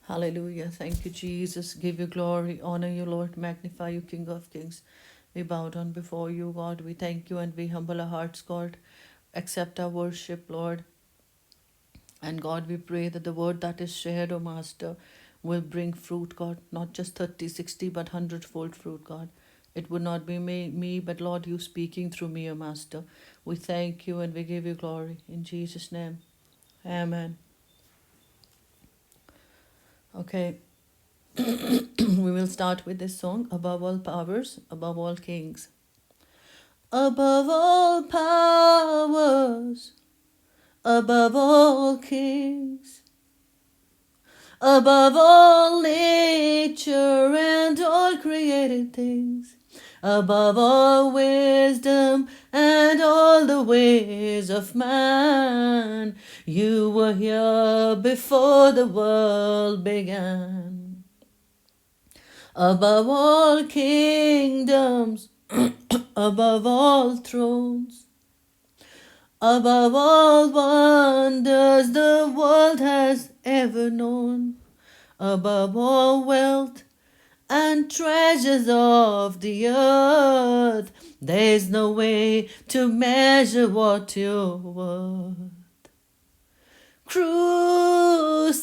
Hallelujah. Thank you, Jesus. Give you glory, honor you, Lord. Magnify you, King of Kings. We bow down before you, God. We thank you and we humble our hearts, God. Accept our worship, Lord. And God, we pray that the word that is shared, O Master, will bring fruit, God. Not just 30, 60, but 100-fold fruit, God. It would not be me, but Lord, you speaking through me, O Master. We thank you and we give you glory. In Jesus' name. Amen. Okay. We will start with this song, Above All Powers, Above All Kings. Above all powers, above all kings, above all nature and all created things, above all wisdom and all the ways of man, you were here before the world began. Above all kingdoms, above all thrones, above all wonders the world has ever known, above all wealth and treasures of the earth, there's no way to measure what you're worth. Crucified,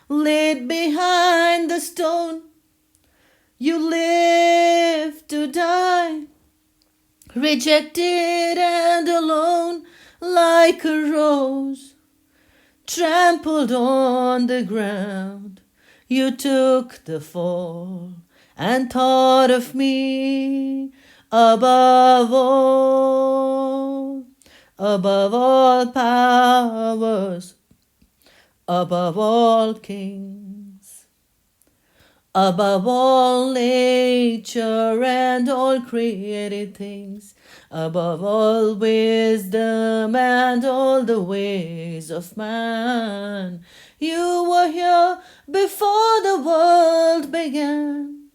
laid behind the stone, you live to die, rejected and alone, like a rose trampled on the ground. You took the fall and thought of me above all powers, above all kings, above all nature and all created things, above all wisdom and all the ways of man. You were here before the world began.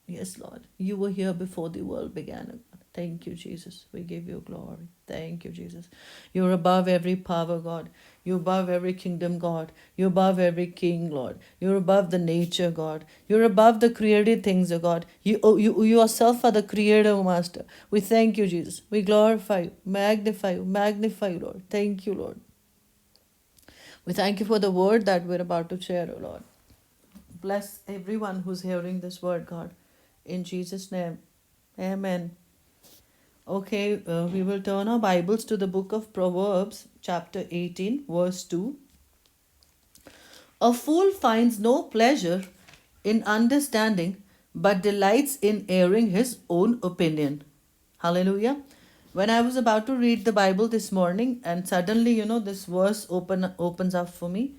Yes, Lord, you were here before the world began. Thank you, Jesus. We give you glory. Thank you, Jesus. You're above every power, God. You're above every kingdom, God. You're above every king, Lord. You're above the nature, God. You're above the created things, oh God. You yourself are the creator, oh Master. We thank you, Jesus. We glorify you, magnify you, Lord. Thank you, Lord. We thank you for the word that we're about to share, oh Lord. Bless everyone who's hearing this word, God. In Jesus' name, amen. Okay, we will turn our Bibles to the book of Proverbs, chapter 18, verse 2. A fool finds no pleasure in understanding, but delights in airing his own opinion. Hallelujah. When I was about to read the Bible this morning, and suddenly, this verse opens up for me.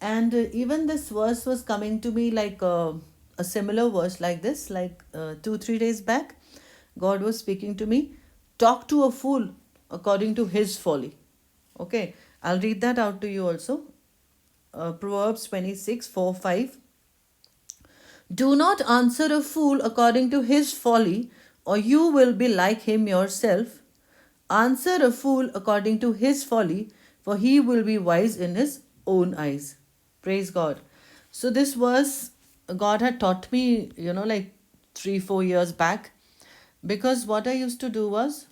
And even this verse was coming to me like a similar verse like this, like 2, 3 days back. God was speaking to me, talk to a fool according to his folly. Okay, I'll read that out to you also. Proverbs 26, 4, 5. Do not answer a fool according to his folly, or you will be like him yourself. Answer a fool according to his folly, for he will be wise in his own eyes. Praise God. So, this verse God had taught me, like 3, 4 years back, because what I used to do was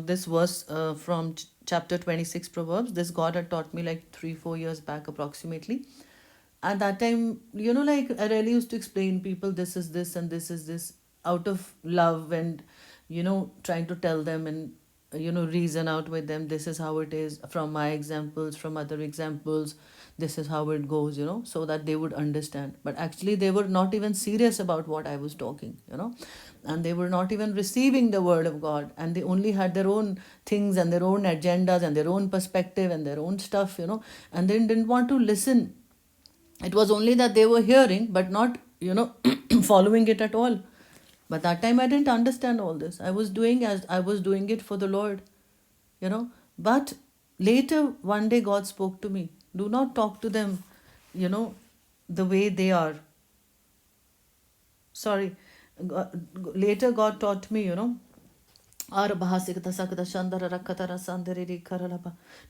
this verse from chapter 26 Proverbs, this God had taught me like 3, 4 years back approximately. At that time, like I really used to explain people this is this and this is this out of love and, trying to tell them and, reason out with them. This is how it is from my examples, from other examples. This is how it goes, so that they would understand. But actually, they were not even serious about what I was talking, and they were not even receiving the word of God. And they only had their own things and their own agendas and their own perspective and their own stuff, and they didn't want to listen. It was only that they were hearing but not following it at all. But that time I didn't understand all this. I was doing as I was doing it for the Lord, but later one day God spoke to me, do not talk to them you know the way they are. Sorry. Later God taught me,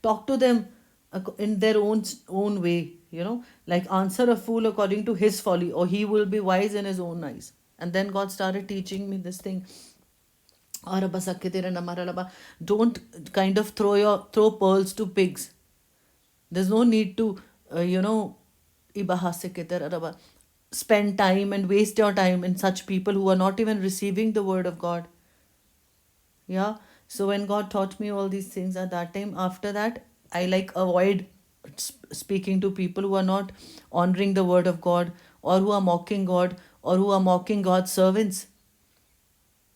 talk to them in their own way, like answer a fool according to his folly, or he will be wise in his own eyes. And then God started teaching me this thing. Araba sakkitere namaralaba. Don't kind of throw pearls to pigs. There's no need to, ibahasekiter araba, spend time and waste your time in such people who are not even receiving the word of God. Yeah. So when God taught me all these things at that time, after that, I like avoid speaking to people who are not honoring the word of God, or who are mocking God, or who are mocking God's servants.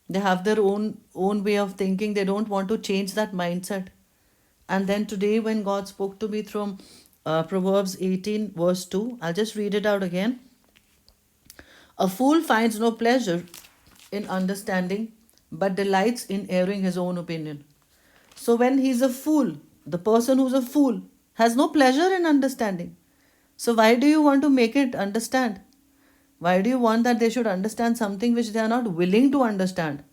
They have their own way of thinking. They don't want to change that mindset. And then today, when God spoke to me from Proverbs 18, verse 2, I'll just read it out again. A fool finds no pleasure in understanding, but delights in airing his own opinion. So, when he's a fool, the person who's a fool has no pleasure in understanding. So, why do you want to make it understand? Why do you want that they should understand something which they are not willing to understand?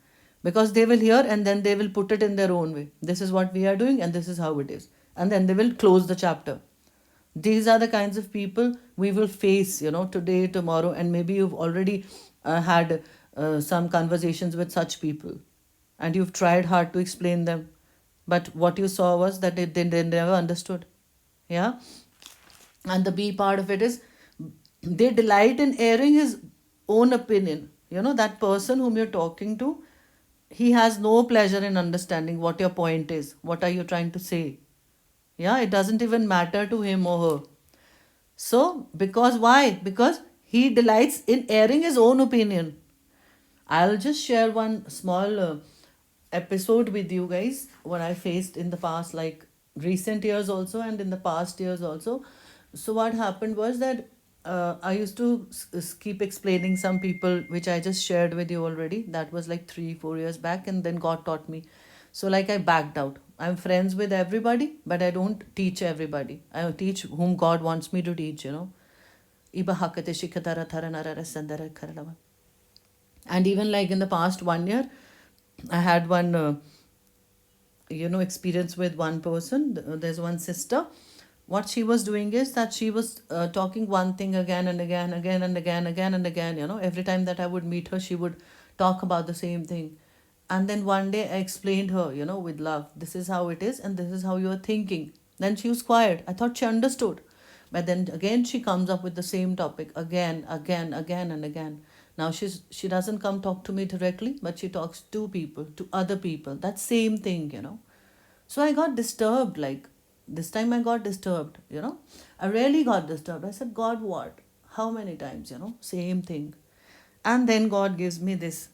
Because they will hear and then they will put it in their own way. This is what we are doing and this is how it is. And then they will close the chapter. These are the kinds of people we will face, today, tomorrow, and maybe you've already had some conversations with such people, and you've tried hard to explain them, but what you saw was that they never understood. Yeah. And the B part of it is they delight in airing his own opinion. That person whom you're talking to, he has no pleasure in understanding what your point is. What are you trying to say? Yeah, it doesn't even matter to him or her. So, because why? Because he delights in airing his own opinion. I'll just share one small episode with you guys, what I faced in the past, like recent years also, and in the past years also. So, what happened was that I used to keep explaining some people, which I just shared with you already. That was like 3-4 years back, and then God taught me. So, like, I backed out. I'm friends with everybody, but I don't teach everybody. I teach whom God wants me to teach. Iba hakate shikatara tharanara sandara karalava. And even like in the past 1 year, I had one experience with one person. There's one sister. What she was doing is that she was talking one thing again and again, again and again, again and again. Every time that I would meet her, she would talk about the same thing. And then one day I explained her, with love, this is how it is and this is how you're thinking. Then she was quiet. I thought she understood. But then again she comes up with the same topic again, again, again and again. Now she doesn't come talk to me directly, but she talks to people, to other people. That same thing. So I got disturbed. Like this time I got disturbed. I really got disturbed. I said, God, what? How many times? Same thing. And then God gives me this,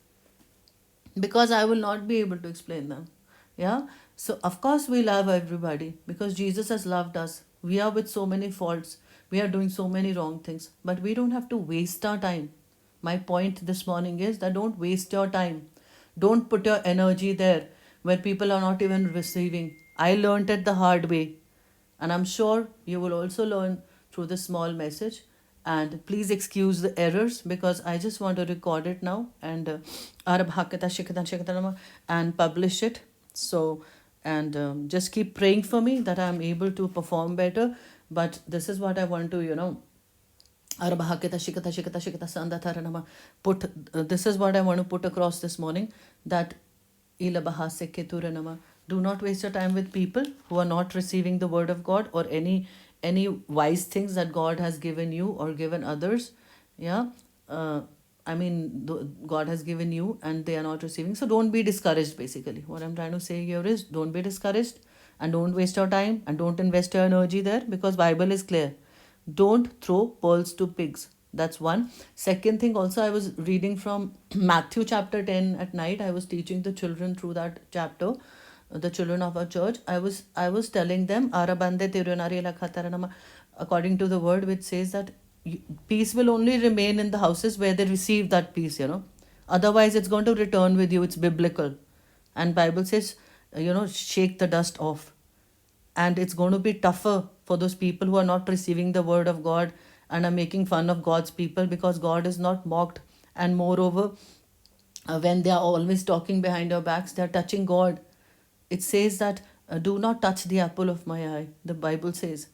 because I will not be able to explain them. Yeah. So, of course, we love everybody because Jesus has loved us. We are with so many faults. We are doing so many wrong things, but we don't have to waste our time. My point this morning is that don't waste your time. Don't put your energy there where people are not even receiving. I learned it the hard way. And I'm sure you will also learn through this small message. And please excuse the errors because I just want to record it now and and publish it. So, and just keep praying for me that I'm able to perform better. But this is what I want to, put this is what I want to put across this morning, that do not waste your time with people who are not receiving the word of God or any wise things that God has given you or given others. Yeah. God has given you and they are not receiving. So don't be discouraged, basically. What I'm trying to say here is don't be discouraged and don't waste your time and don't invest your energy there, because Bible is clear. Don't throw pearls to pigs. That's one. Second thing, also, I was reading from Matthew chapter 10 at night. I was teaching the children through that chapter, the children of our church. I was telling them, "Arabande tirunari lakhatarana," according to the word which says that peace will only remain in the houses where they receive that peace. Otherwise, it's going to return with you. It's biblical. And Bible says, shake the dust off. And it's going to be tougher for those people who are not receiving the word of God and are making fun of God's people, because God is not mocked. And moreover, when they are always talking behind our backs, they are touching God. It says that Do not touch the apple of my eye, the Bible says.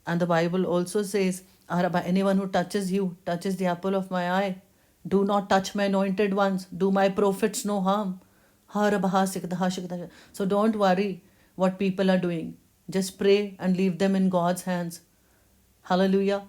And the Bible also says, anyone who touches you touches the apple of my eye. Do not touch my anointed ones. Do my prophets no harm. So don't worry what people are doing. Just pray and leave them in God's hands. Hallelujah.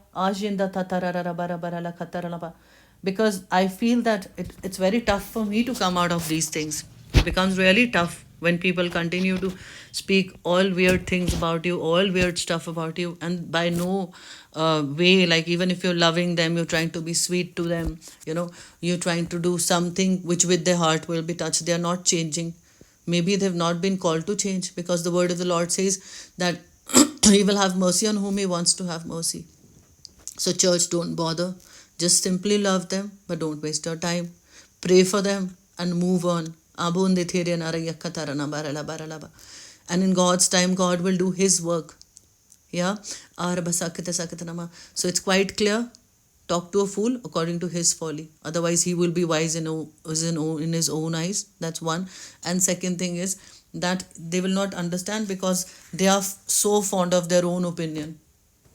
Because I feel that it's very tough for me to come out of these things. It becomes really tough when people continue to speak all weird things about you, all weird stuff about you, and by no way, like even if you're loving them, you're trying to be sweet to them, you're trying to do something which with their heart will be touched. They are not changing. Maybe they've not been called to change, because the word of the Lord says that he will have mercy on whom he wants to have mercy. So, church, don't bother. Just simply love them, but don't waste your time. Pray for them and move on. And in God's time, God will do his work. Yeah. So it's quite clear. Talk to a fool according to his folly. Otherwise, he will be wise in his own eyes. That's one. And second thing is that they will not understand, because they are so fond of their own opinion,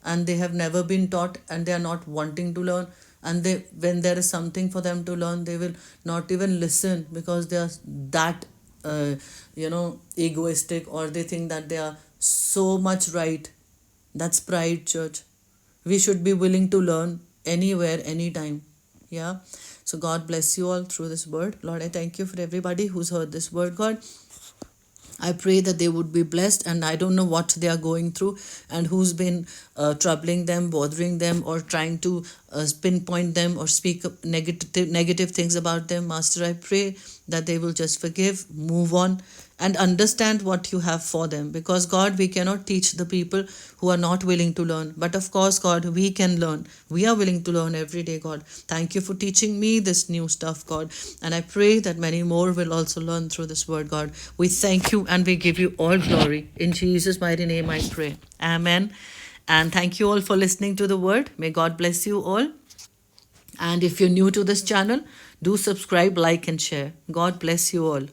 and they have never been taught, and they are not wanting to learn. And when there is something for them to learn, they will not even listen, because they are that egoistic, or they think that they are so much right. That's pride, church. We should be willing to learn anywhere, anytime. Yeah. So God bless you all through this word. Lord, I thank you for everybody who's heard this word, God. I pray that they would be blessed, and I don't know what they are going through and who's been troubling them, bothering them, or trying to pinpoint them or speak negative things about them. Master, I pray that they will just forgive, move on, and understand what you have for them. Because God, we cannot teach the people who are not willing to learn. But of course, God, we can learn. We are willing to learn every day, God. Thank you for teaching me this new stuff, God. And I pray that many more will also learn through this word, God. We thank you and we give you all glory. In Jesus' mighty name I pray. Amen. And thank you all for listening to the word. May God bless you all. And if you're new to this channel, do subscribe, like, and share. God bless you all.